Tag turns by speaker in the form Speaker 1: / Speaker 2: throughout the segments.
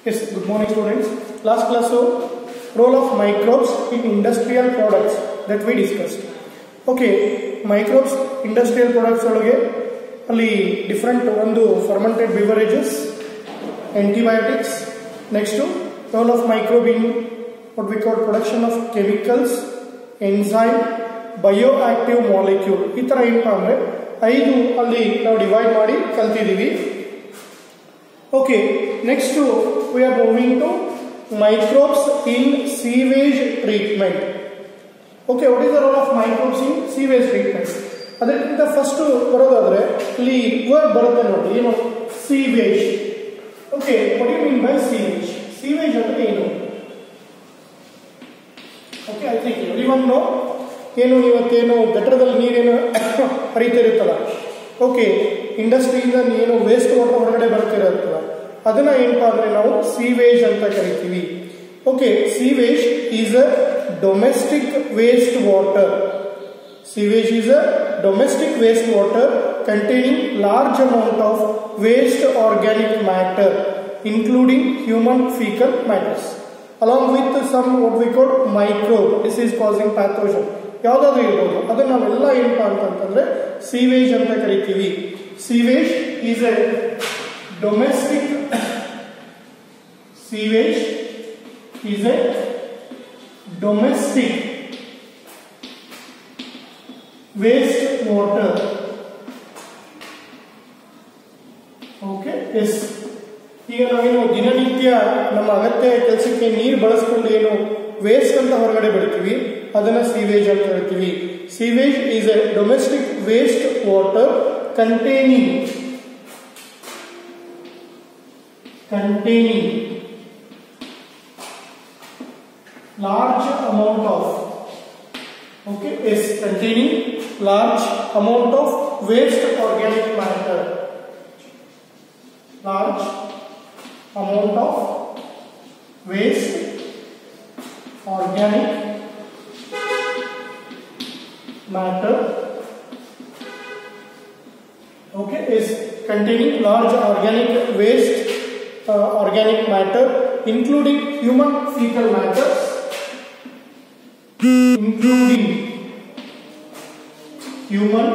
Speaker 1: Yes, good morning students. Last class role of microbes in industrial products that we discussed. Okay, microbes industrial products ಒಳಗೆ ಅಲ್ಲಿ different ಒಂದು fermented beverages, antibiotics, next role of microbe in what we call production of chemicals, enzyme, bioactive molecule. ಈ ತರ ಏನಪ್ಪ ಅಂದ್ರೆ 5 ಅಲ್ಲಿ ನಾವು divide ಮಾಡಿ ಕಲ್ತಿದೀವಿ. Okay, next we are moving to microbes in sewage treatment. Okay, what is the role of microbes in sewage treatment? ಅದಕ್ಕಿಂತ first ಬರೋದಾದ್ರೆ ಇಲ್ಲಿ ವರ್ಡ್ ಬರುತ್ತೆ ನೋಡಿ, ಏನು sewage. Okay, what do you mean by sewage? Sewage ಅಂದ್ರೆ ಏನು? Okay, I think everyone know ಏನು ಇವತ್ತೇನು ಗಟರದಲ್ಲಿ ನೀರೇನು ಹರಿತಿರುತ್ತಲ್ಲ. ಓಕೆ, ಇಂಡಸ್ಟ್ರಿಯಿಂದ ಏನು ವೇಸ್ಟ್ ವಾಟರ್ ಹೊರಗಡೆ ಬರ್ತಿರುತ್ತಲ್ಲ, ಅದನ್ನ ಏನಪ್ಪಾ ಅಂದ್ರೆ ನಾವು ಸೀವೇಜ್ ಅಂತ ಕರಿತೀವಿ. Okay, sewage is a domestic waste water. Sewage is a domestic wastewater containing large amount of waste organic matter, including human fecal matters, along with some what we call microbe. This is causing pathogen. ಯಾವುದಾದ್ರೂ ಇರ್ಬೋದು, ಅದನ್ನ ನಾವೆಲ್ಲ ಏನಪ್ಪಾ ಅಂತಂದ್ರೆ sewage ಅಂತ ಕರಿತೀವಿ. Sewage is a domestic. Sewage is a domestic waste water. Okay, yes. ಈಗ ನಾವೇನು ದಿನನಿತ್ಯ ನಮ್ಮ ಅಗತ್ಯ ಕೆಲಸಕ್ಕೆ ನೀರು ಬಳಸ್ಕೊಂಡು ಏನು ವೇಸ್ಟ್ ಅಂತ ಹೊರಗಡೆ ಬಿಡ್ತೀವಿ, ಅದನ್ನ ಸೀವೇಜ್ ಅಂತ ಹೇಳ್ತೀವಿ. Sewage is A domestic waste water containing large amount of containing large amount of waste organic matter. Large amount of waste organic matter. Okay, is containing large organic waste organic matter, including human fecal matter, including human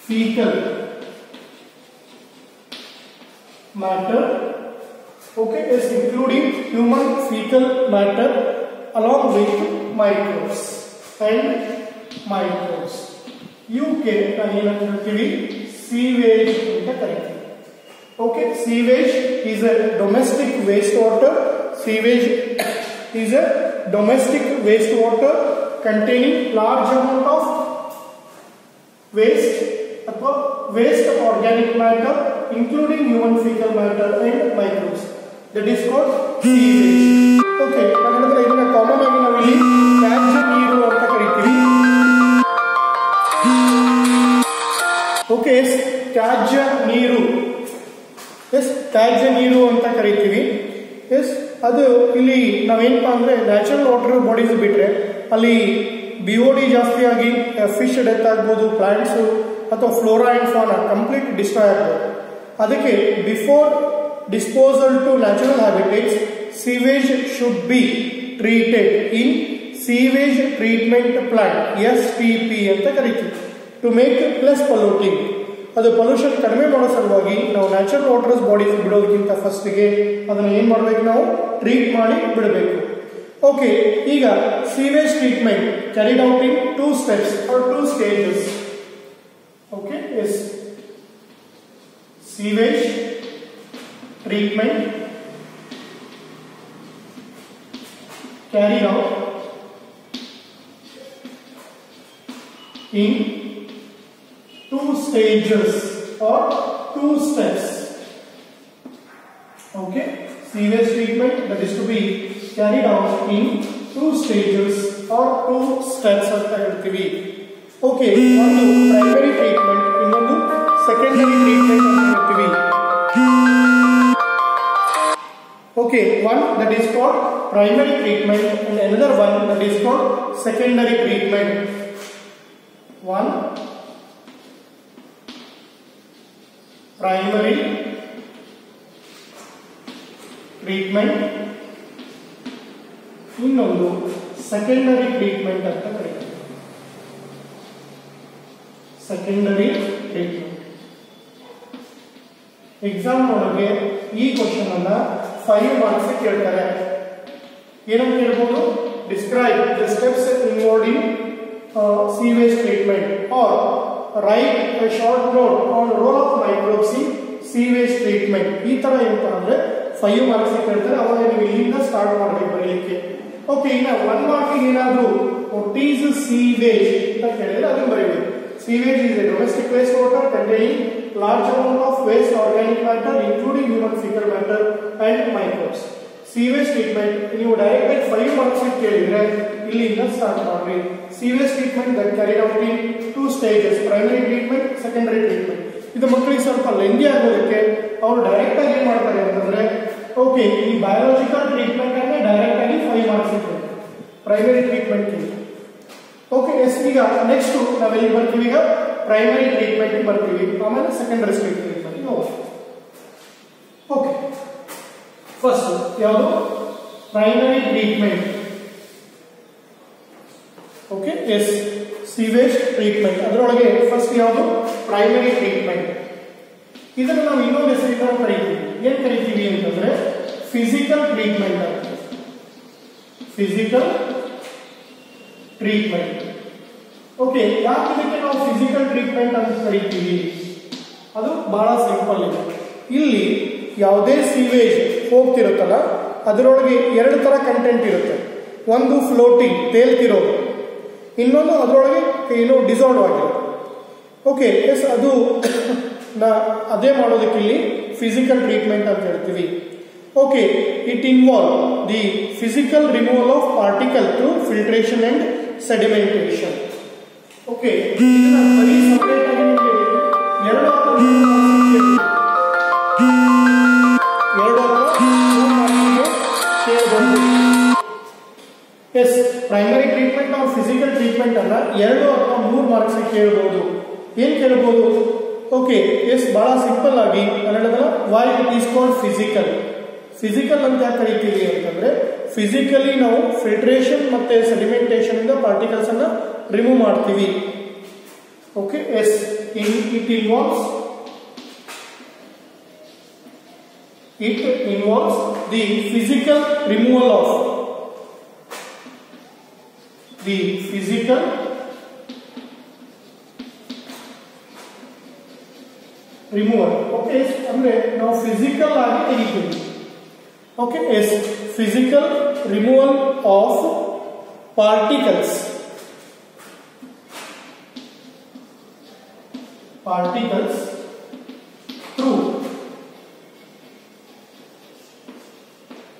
Speaker 1: fecal matter. Okay, is including human fecal matter along with microbes and microbes. UK ಏನಂತ ಹೇಳ್ತೀವಿ, sewage ಅಂತ ಕರೀತೀವಿ. Okay, sewage is a domestic wastewater. Sewage is a domestic wastewater containing large amount of waste ಅಥವಾ waste organic matter, including human fecal matter and microbes. That is called sewage. Okay, ಹಾಗಾದ್ರೆ ಇದನ್ನ common ಆಗಿ ನಾವು ಇಲ್ಲಿ ತ್ಯಾಜ್ಯ ನೀರು ಅಂತ ಕರೀತೀವಿ. ಓಕೆ, ತ್ಯಾಜ್ಯ ನೀರು, ತ್ಯಾಜ್ಯ ನೀರು ಅಂತ ಕರಿತೀವಿ. ಅದು ಇಲ್ಲಿ ನಾವೇನಪ್ಪಾ ಅಂದ್ರೆ ನ್ಯಾಚುರಲ್ ವಾಟರ್ ಬಾಡೀಸ್ ಬಿಟ್ರೆ ಅಲ್ಲಿ BOD ಜಾಸ್ತಿ ಆಗಿ ಫಿಶ್ ಡೆತ್ ಆಗ್ಬೋದು, ಪ್ಲಾಂಟ್ಸ್ ಅಥವಾ flora and fauna complete destroy ಆಗ್ಬೋದು. ಅದಕ್ಕೆ before disposal to natural habitats, sewage should be treated in sewage treatment plant, STP ಅಂತ ಕರಿತೀವಿ, ಟು ಮೇಕ್ ಲೆಸ್ ಪೊಲ್ಯೂಟಿಂಗ್. ಅದು ಪೊಲ್ಯೂಷನ್ ಕಡಿಮೆ ಮಾಡೋ ಸಲುವಾಗಿ ನಾವು ನ್ಯಾಚುರಲ್ ವಾಟರ್ಸ್ ಬಾಡೀಸ್ ಬಿಡೋದಕ್ಕಿಂತ ಫಸ್ಟ್ಗೆ ಅದನ್ನ ಏನ್ ಮಾಡ್ಬೇಕು, ನಾವು ಟ್ರೀಟ್ ಮಾಡಿ ಬಿಡಬೇಕು. ಓಕೆ, ಈಗ sewage treatment carried out in 2 steps or 2 stages. Okay, yes, sewage treatment carried out in 2 stages or 2 steps. Okay, sewage treatment that is to be carried out in 2 stages or 2 steps ಅಂತ ಹೇಳ್ತೀವಿ. Okay, ಒಂದು primary treatment, ಇನ್ನೊಂದು secondary treatment ಅಂತ ಹೇಳ್ತೀವಿ. Okay, one that is called primary treatment and another one that is called secondary treatment. One primary treatment, ಇನ್ನೊಂದು secondary treatment ಅಂತ ಕರೀತಾರೆ. Secondary treatment. Exam ಒಳಗೆ ಈ ಕ್ವಶನ್ ಅನ್ನ 5 ಮಾರ್ಕ್ಸ್ ಕೇಳ್ತಾರೆ. ಏನಂತ ಕೇಳ್ಬೋದು? Describe the steps involved in sewage treatment or write a short note on role of microbes in sewage treatment. ಈ ತರ ಏನಪ್ಪ ಅಂದ್ರೆ 5 ಮಾರ್ಕ್ಸ್ ಕೇಳ್ತಾರೆ. ಅವಾಗ ನೀವು ಇಲ್ಲಿಂದ ಸ್ಟಾರ್ಟ್ ಮಾಡಬೇಕು ಬರೀಲಿಕ್ಕೆ. ಓಕೆ, ಇನ್ನ 1 ಮಾರ್ಕ್ ಏನಾದ್ರು ವಾಟ್ ಈಸ್ ಸೀವೇಜ್ ಅಂತ ಕೇಳಿದ್ರೆ ಅದನ್ನ ಬರೀಬೇಕು. Sewage is a domestic wastewater containing large amount of waste organic matter including human fecal matter and microbes. Sewage treatment ನೀವು ಡೈರೆಕ್ಟ್ ಆಗಿ 5 ಮಾರ್ಕ್ಸ್ ಕೇಳಿದ್ರೆ ಇಲ್ಲಿಂದ ಸ್ಟಾರ್ಟ್ ಮಾಡ್ರಿ. Sewage treatment that carried out in 2 stages, primary treatment, secondary treatment. ಇದು ಮಕ್ಕಳಿಗೆ ಸ್ವಲ್ಪ lengthy ಆಗೋದಕ್ಕೆ ಅವರು ಡೈರೆಕ್ಟ್ ಆಗಿ ಏನ್ ಮಾಡ್ತಾರೆ ಅಂತಂದ್ರೆ ಓಕೆ ಈ ಬಯೋಲಾಜಿಕಲ್ ಟ್ರೀಟ್ಮೆಂಟ್ ಅನ್ನು ಡೈರೆಕ್ಟ್ ಆಗಿ 5 ಮಾರ್ಕ್ಸ್ ಇರ್ತದೆ ಪ್ರೈಮರಿ ಟ್ರೀಟ್ಮೆಂಟ್ ಗೆ. ಓಕೆ ಎಸ್, ಈಗ ನೆಕ್ಸ್ಟ್ ನಾವೆಲ್ಲಿ ಬರ್ತೀವಿ? ಈಗ ಪ್ರೈಮರಿ ಟ್ರೀಟ್ಮೆಂಟ್ ಬರ್ತೀವಿ, ಆಮೇಲೆ ಸೆಕೆಂಡರಿ ಟ್ರೀಟ್ಮೆಂಟ್ ಹೋಗೋಣ. ಓಕೆ, ಫಸ್ಟ್ ಯಾವುದು? Primary treatment. Okay yes, sewage treatment. ಅದರೊಳಗೆ ಫಸ್ಟ್ ಯಾವುದು? Primary treatment. ಇದನ್ನು ನಾವು ಇನ್ನೊಂದು ಹೆಸರಿಂದ ಕರೀತೀವಿ. ಏನ್ ಕರೀತೀವಿ ಅಂತಂದ್ರೆ ಫಿಸಿಕಲ್ ಟ್ರೀಟ್ಮೆಂಟ್ ಅಂತ. Physical treatment. ಓಕೆ, ಯಾಕೆ ಇದಕ್ಕೆ ನಾವು ಫಿಸಿಕಲ್ ಟ್ರೀಟ್ಮೆಂಟ್ ಅಂತ ಕರೀತೀವಿ? ಅದು ಬಹಳ ಸಿಂಪಲ್ ಇದೆ. ಇಲ್ಲಿ ಯಾವುದೇ ಸೀವೇಜ್ ಹೋಗ್ತಿರುತ್ತಲ್ಲ ಅದರೊಳಗೆ 2 ತರ ಕಂಟೆಂಟ್ ಇರುತ್ತೆ. ಒಂದು ಫ್ಲೋಟಿಂಗ್ ತೇಲ್ತಿರೋದು, ಇನ್ನೊಂದು ಅದರೊಳಗೆ ಏನು ಡಿಸಾಲ್ವ್ ಆಗಿರುತ್ತೆ. ಓಕೆ ಎಸ್, ಅದು ಅದೇ ಮಾಡೋದಕ್ಕೆ ಇಲ್ಲಿ ಫಿಸಿಕಲ್ ಟ್ರೀಟ್ಮೆಂಟ್ ಅಂತ ಹೇಳ್ತೀವಿ. Okay, it involve the physical removal of particle through filtration and sedimentation. Okay, ಇದನ್ನ ಬರೀ ಸಪರೇಟ್ ಆಗಿ ನಿಮಗೆ 2 ಅಥವಾ 3 ಕೇಳಬಹುದು. Yes, primary treatment or physical treatment ಅನ್ನ 2 ಅಥವಾ 3 ಮಾರ್ಕ್ಸ್ ಕೇಳಬಹುದು. ಏನ್ ಕೇಳಬಹುದು? ಓಕೆ ಎಸ್, ಬಹಳ ಸಿಂಪಲ್ ಆಗಿ ಕನ್ನಡದಲ್ಲಿ why it is called physical. Physical ಅಂತ ಯಾಕೆ ಕರೀತೀವಿ ಅಂತಂದ್ರೆ ಫಿಸಿಕಲಿ ನಾವು ಫಿಲ್ಟ್ರೇಷನ್ ಮತ್ತೆ ಸೆಡಿಮೆಂಟೇಷನ್ ಇಂದ ಪಾರ್ಟಿಕಲ್ಸ್ ಅನ್ನ ರಿಮೂವ್ ಮಾಡ್ತೀವಿ. Okay yes, it involves the physical removal of the physical removal. Okay, ಅಂದ್ರೆ ನಾವು ಫಿಸಿಕಲ್ ಆಗಿ ತೆಗಿತೀವಿ. Okay yes, physical removal of particles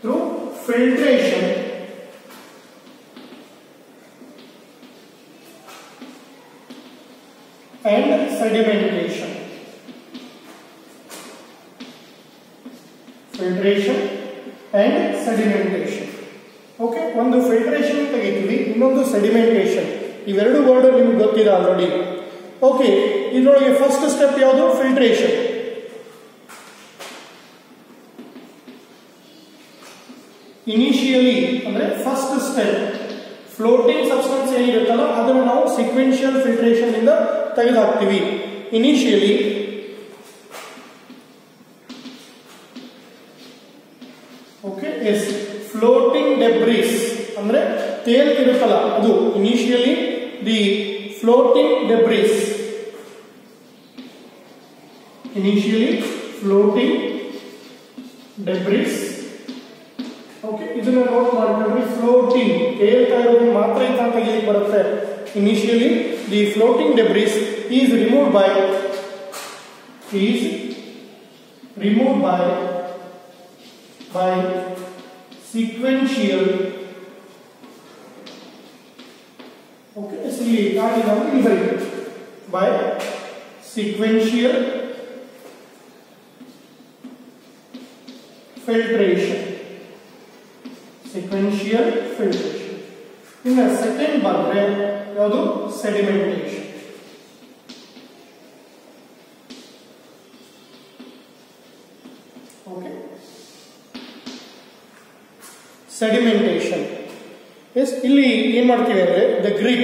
Speaker 1: through filtration and sedimentation. Filtration and sedimentation. Okay, ಒಂದು filtration ತೆಗಿತೀವಿ, ಇನ್ನೊಂದು ಸೆಡಿಮೆಂಟೇಷನ್. ಇವೆರಡು ವರ್ಡ್ ನಿಮ್ಗೆ ಗೊತ್ತಿದೆ ಆಲ್ರೆಡಿ. ಓಕೆ, ಇದರೊಳಗೆ ಫಸ್ಟ್ ಸ್ಟೆಪ್ ಯಾವುದು? ಫಿಲ್ಟ್ರೇಷನ್. ಇನಿಷಿಯಲಿ ಅಂದ್ರೆ ಫಸ್ಟ್ ಸ್ಟೆಪ್ ಫ್ಲೋಟಿಂಗ್ ಸಬ್ಸ್ಟೆನ್ಸ್ ಏನಿರುತ್ತಲ್ಲ ಅದನ್ನು ನಾವು ಸೀಕ್ವೆನ್ಷಿಯಲ್ ಫಿಲ್ಟ್ರೇಷನ್ ಇಂದ ತೆಗೆದು ಹಾಕ್ತೀವಿ. Initially okay yes, floating debris ಅಂದ್ರೆ ತೇಲ್ತಿರುತ್ತಲ್ಲ ಅದು. Initially the floating debris, okay, ಇದನ್ನ ನೋಟ್ ಮಾಡ್ಕೊಂಡ್ರೆ ಫ್ಲೋಟಿಂಗ್ ತೇಲ್ತಾ ಇರೋದನ್ನ ಮಾತ್ರ ಈ ತರ ತೆಗಿಲಿಕ್ಕೆ ಬರುತ್ತೆ. Initially the floating debris is removed by sequential. Okay, इसलिए by sequential filtration. In the second ಬಂದ್ರೆ ಯಾವುದು? sedimentation. Okay, sedimentation. Yes, ಇಲ್ಲಿ ಏನು ಮಾಡ್ತೀವಿ ಅಂದರೆ the grit,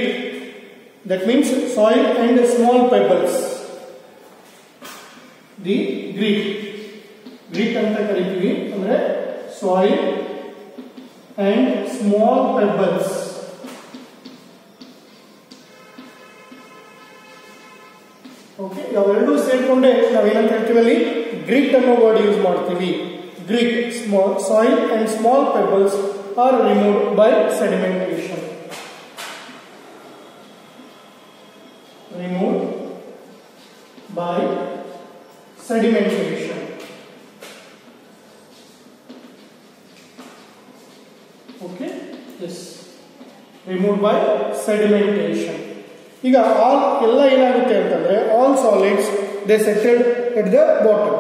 Speaker 1: that means soil and small pebbles. The grit ಅಂತ ಕರಿತೀವಿ, ಅಂದರೆ soil and small pebbles. Okay, ಅವೆರಡೂ ಸೇರಿಕೊಂಡೆ ನಾವೇನಂತ ಹೇಳ್ತೀವಿ ಅಲ್ಲಿ ಗ್ರಿಟ್ ಅನ್ನೋ ವರ್ಡ್ ಯೂಸ್ ಮಾಡ್ತೀವಿ. Grit, soil and small pebbles are removed by sedimentation. Removed by sedimentation. Okay, yes, removed by sedimentation. ಈಗ ಆಲ್ ಎಲ್ಲ ಏನಾಗುತ್ತೆ ಅಂತಂದ್ರೆ all solids they settled at the bottom.